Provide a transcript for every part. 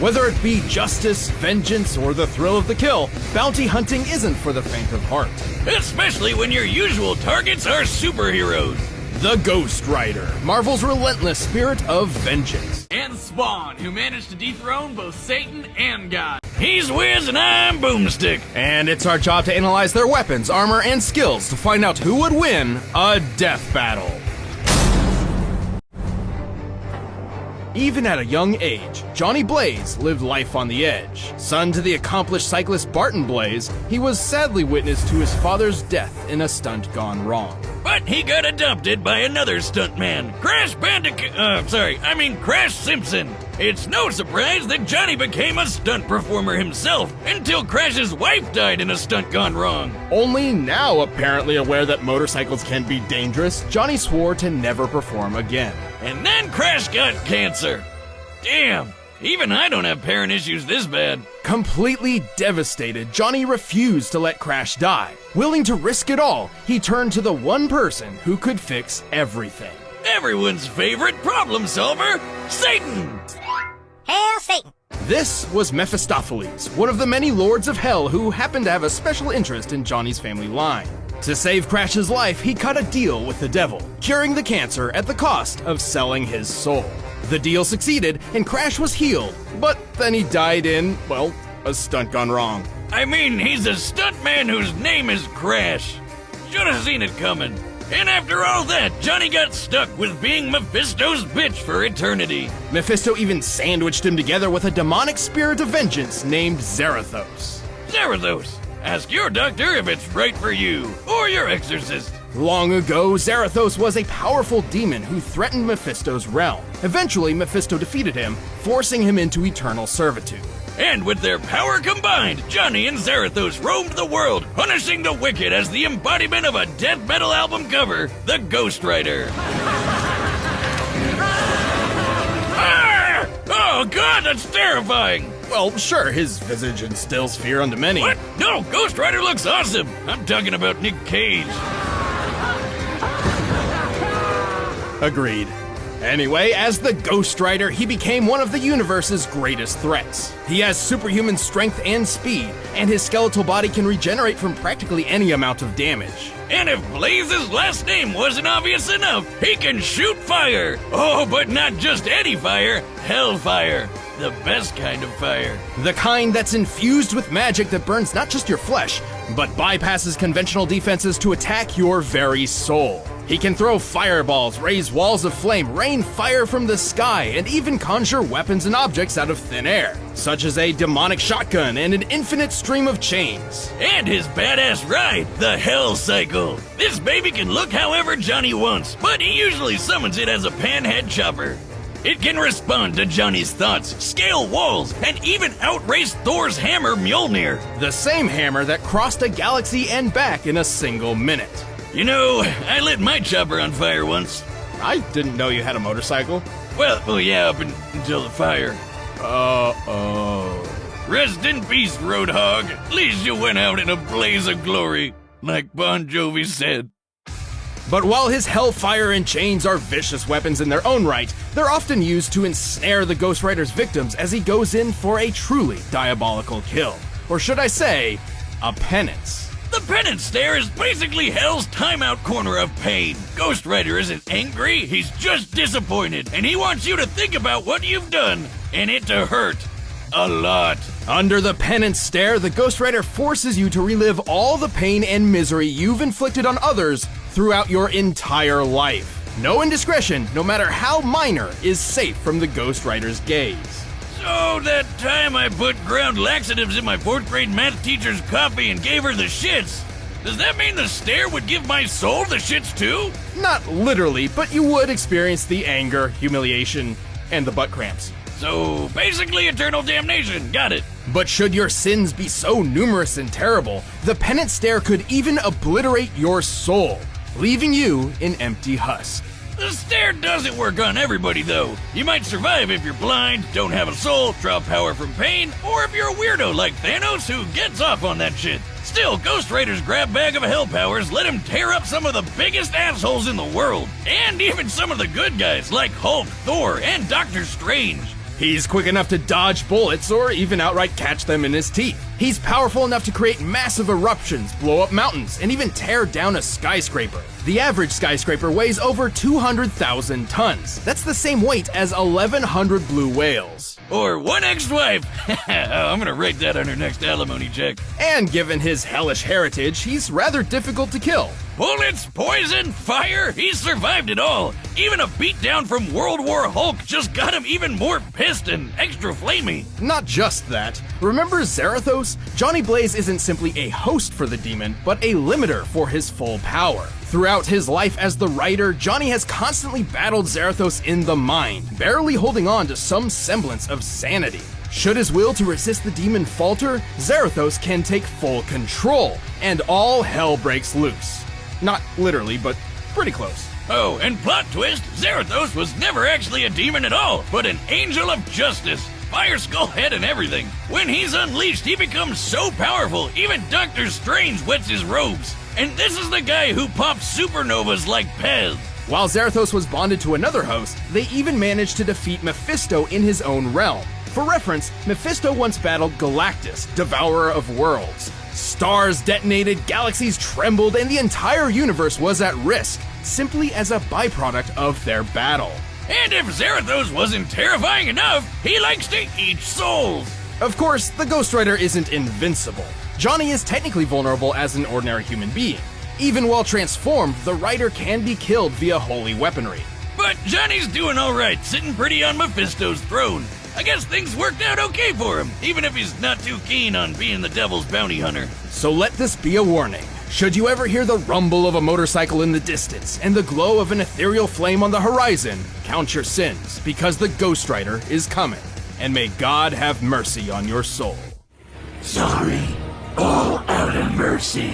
Whether it be justice, vengeance, or the thrill of the kill, bounty hunting isn't for the faint of heart. Especially when your usual targets are superheroes. The Ghost Rider, Marvel's relentless spirit of vengeance. And Spawn, who managed to dethrone both Satan and God. He's Wiz and I'm Boomstick. And it's our job to analyze their weapons, armor, and skills to find out who would win a death battle. Even at a young age, Johnny Blaze lived life on the edge. Son to the accomplished cyclist Barton Blaze, he was sadly witness to his father's death in a stunt gone wrong. But he got adopted by another stuntman, Crash Crash Simpson. It's no surprise that Johnny became a stunt performer himself until Crash's wife died in a stunt gone wrong. Only now apparently aware that motorcycles can be dangerous, Johnny swore to never perform again. And then Crash got cancer. Damn, even I don't have parent issues this bad. Completely devastated, Johnny refused to let Crash die. Willing to risk it all, he turned to the one person who could fix everything. Everyone's favorite problem solver, Satan! Hail Satan! This was Mephistopheles, one of the many lords of hell who happened to have a special interest in Johnny's family line. To save Crash's life, he cut a deal with the devil, curing the cancer at the cost of selling his soul. The deal succeeded, and Crash was healed, but then he died in, well, a stunt gone wrong. I mean, he's a stuntman whose name is Crash. Should have seen it coming. And after all that, Johnny got stuck with being Mephisto's bitch for eternity. Mephisto even sandwiched him together with a demonic spirit of vengeance named Zarathos. Zarathos, ask your doctor if it's right for you, or your exorcist. Long ago, Zarathos was a powerful demon who threatened Mephisto's realm. Eventually, Mephisto defeated him, forcing him into eternal servitude. And with their power combined, Johnny and Zarathos roamed the world, punishing the wicked as the embodiment of a death metal album cover, The Ghost Rider. Ah! Oh god, that's terrifying! Well, sure, his visage instills fear unto many. What? No, Ghost Rider looks awesome! I'm talking about Nick Cage. Agreed. Anyway, as the Ghost Rider, he became one of the universe's greatest threats. He has superhuman strength and speed, and his skeletal body can regenerate from practically any amount of damage. And if Blaze's last name wasn't obvious enough, he can shoot fire! Oh, but not just any fire, hellfire. The best kind of fire. The kind that's infused with magic that burns not just your flesh, but bypasses conventional defenses to attack your very soul. He can throw fireballs, raise walls of flame, rain fire from the sky, and even conjure weapons and objects out of thin air, such as a demonic shotgun and an infinite stream of chains. And his badass ride, the Hell Cycle. This baby can look however Johnny wants, but he usually summons it as a panhead chopper. It can respond to Johnny's thoughts, scale walls, and even outrace Thor's hammer Mjolnir. The same hammer that crossed a galaxy and back in a single minute. You know, I lit my chopper on fire once. I didn't know you had a motorcycle. Well, yeah, up until the fire. Uh-oh. Rest in peace, Roadhog. At least you went out in a blaze of glory, like Bon Jovi said. But while his hellfire and chains are vicious weapons in their own right, they're often used to ensnare the Ghost Rider's victims as he goes in for a truly diabolical kill. Or should I say, a penance. The penance stare is basically Hell's timeout corner of pain. Ghost Rider isn't angry, he's just disappointed, and he wants you to think about what you've done, and it to hurt. A lot. Under the penance stare, the Ghost Rider forces you to relive all the pain and misery you've inflicted on others throughout your entire life. No indiscretion, no matter how minor, is safe from the Ghost Rider's gaze. So that time I put ground laxatives in my 4th grade math teacher's coffee and gave her the shits, does that mean the stare would give my soul the shits too? Not literally, but you would experience the anger, humiliation, and the butt cramps. So basically eternal damnation, got it. But should your sins be so numerous and terrible, the penance stare could even obliterate your soul, leaving you an empty husk. The stare doesn't work on everybody, though. You might survive if you're blind, don't have a soul, draw power from pain, or if you're a weirdo like Thanos who gets off on that shit. Still, Ghost Rider's grab bag of hell powers let him tear up some of the biggest assholes in the world, and even some of the good guys like Hulk, Thor, and Doctor Strange. He's quick enough to dodge bullets or even outright catch them in his teeth. He's powerful enough to create massive eruptions, blow up mountains, and even tear down a skyscraper. The average skyscraper weighs over 200,000 tons. That's the same weight as 1,100 blue whales. Or one ex-wife. I'm gonna write that on her next alimony check. And given his hellish heritage, he's rather difficult to kill. Bullets, poison, fire, he's survived it all. Even a beatdown from World War Hulk just got him even more pissed and extra flamey. Not just that. Remember Zarathos? Johnny Blaze isn't simply a host for the demon, but a limiter for his full power. Throughout his life as the writer, Johnny has constantly battled Zarathos in the mind, barely holding on to some semblance of sanity. Should his will to resist the demon falter, Zarathos can take full control, and all hell breaks loose. Not literally, but pretty close. Oh, and plot twist, Zarathos was never actually a demon at all, but an angel of justice. Fire skull head and everything. When he's unleashed, he becomes so powerful, even Doctor Strange wets his robes. And this is the guy who pops supernovas like Pez. While Zarathos was bonded to another host, they even managed to defeat Mephisto in his own realm. For reference, Mephisto once battled Galactus, devourer of worlds. Stars detonated, galaxies trembled, and the entire universe was at risk, simply as a byproduct of their battle. And if Zarathos wasn't terrifying enough, he likes to eat souls. Of course, the Ghost Rider isn't invincible. Johnny is technically vulnerable as an ordinary human being. Even while transformed, the Rider can be killed via holy weaponry. But Johnny's doing alright, sitting pretty on Mephisto's throne. I guess things worked out okay for him, even if he's not too keen on being the devil's bounty hunter. So let this be a warning. Should you ever hear the rumble of a motorcycle in the distance and the glow of an ethereal flame on the horizon, count your sins, because the Ghost Rider is coming. And may God have mercy on your soul. Sorry, all out of mercy.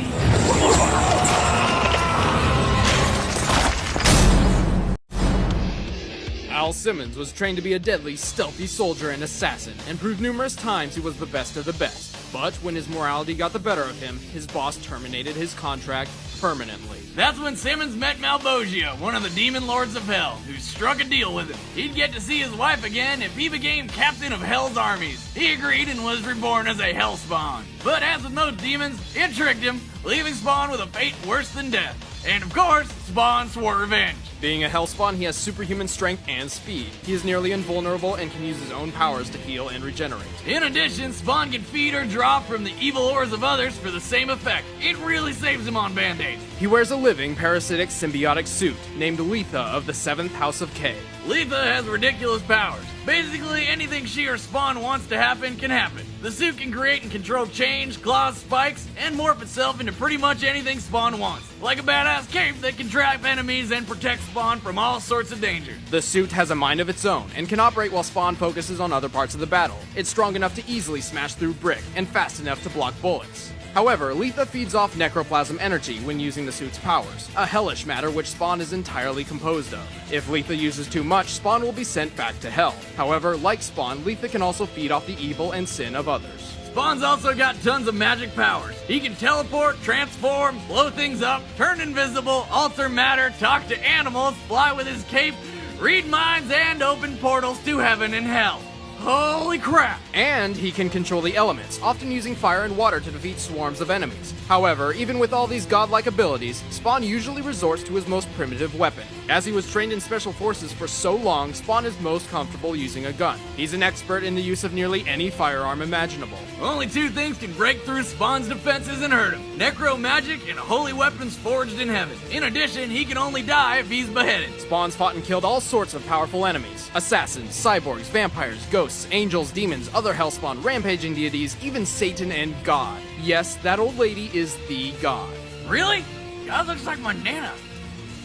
Al Simmons was trained to be a deadly, stealthy soldier and assassin, and proved numerous times he was the best of the best. But when his morality got the better of him, his boss terminated his contract permanently. That's when Simmons met Malbogia, one of the demon lords of hell, who struck a deal with him. He'd get to see his wife again if he became captain of Hell's armies. He agreed and was reborn as a Hellspawn. But as with most demons, it tricked him, leaving Spawn with a fate worse than death. And of course, Spawn swore revenge. Being a Hellspawn, he has superhuman strength and speed. He is nearly invulnerable and can use his own powers to heal and regenerate. In addition, Spawn can feed or draw from the evil ores of others for the same effect. It really saves him on band-aids. He wears a living, parasitic, symbiotic suit, named Letha of the 7th House of K. Letha has ridiculous powers. Basically, anything she or Spawn wants to happen can happen. The suit can create and control change, claws, spikes, and morph itself into pretty much anything Spawn wants. Like a badass cape that can trap enemies and protect Spawn from all sorts of danger. The suit has a mind of its own and can operate while Spawn focuses on other parts of the battle. It's strong enough to easily smash through brick and fast enough to block bullets. However, Letha feeds off necroplasm energy when using the suit's powers, a hellish matter which Spawn is entirely composed of. If Letha uses too much, Spawn will be sent back to hell. However, like Spawn, Letha can also feed off the evil and sin of others. Spawn's also got tons of magic powers. He can teleport, transform, blow things up, turn invisible, alter matter, talk to animals, fly with his cape, read minds, and open portals to heaven and hell. Holy crap! And he can control the elements, often using fire and water to defeat swarms of enemies. However, even with all these godlike abilities, Spawn usually resorts to his most primitive weapon. As he was trained in special forces for so long, Spawn is most comfortable using a gun. He's an expert in the use of nearly any firearm imaginable. Only two things can break through Spawn's defenses and hurt him: necro magic and holy weapons forged in heaven. In addition, he can only die if he's beheaded. Spawn's fought and killed all sorts of powerful enemies: assassins, cyborgs, vampires, ghosts, angels, demons, other Hellspawn, rampaging deities, even Satan and God. Yes, that old lady is the God. Really? God looks like my Nana.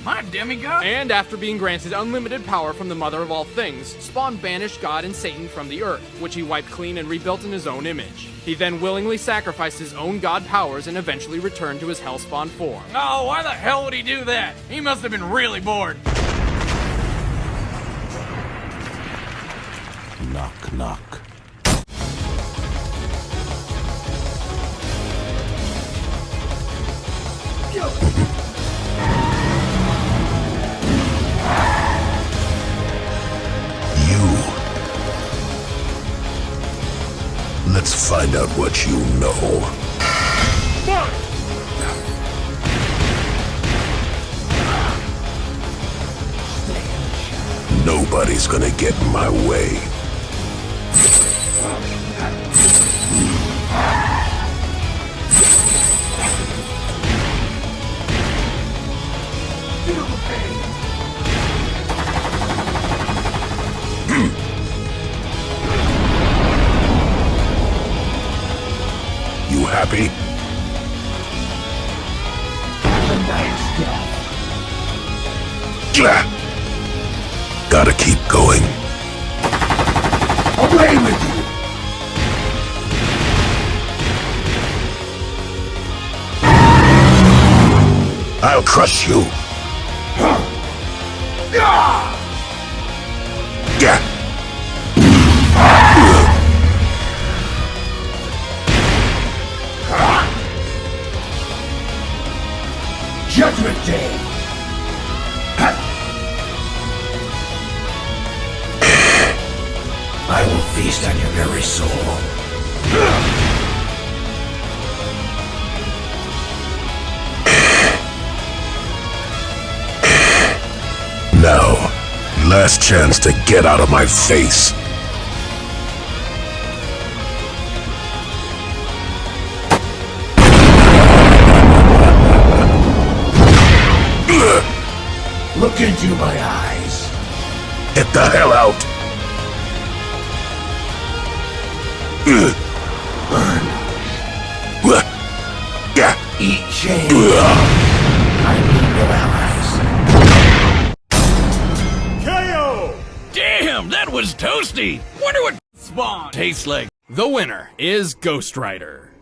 My demigod? And after being granted unlimited power from the mother of all things, Spawn banished God and Satan from the earth, which he wiped clean and rebuilt in his own image. He then willingly sacrificed his own god powers and eventually returned to his Hellspawn form. Oh, why the hell would he do that? He must have been really bored. Knock, knock. find out what you know. Nobody's gonna get in my way. You happy? Gotta keep going. Away with you! I'll crush you. Judgment Day. I will feast on your very soul. Now, last chance to get out of my face. Look into my eyes. Get the hell out. Burn. Eat shame. I need no allies. KO! Damn, that was toasty! Wonder what Spawn. tastes like. The winner is Ghost Rider.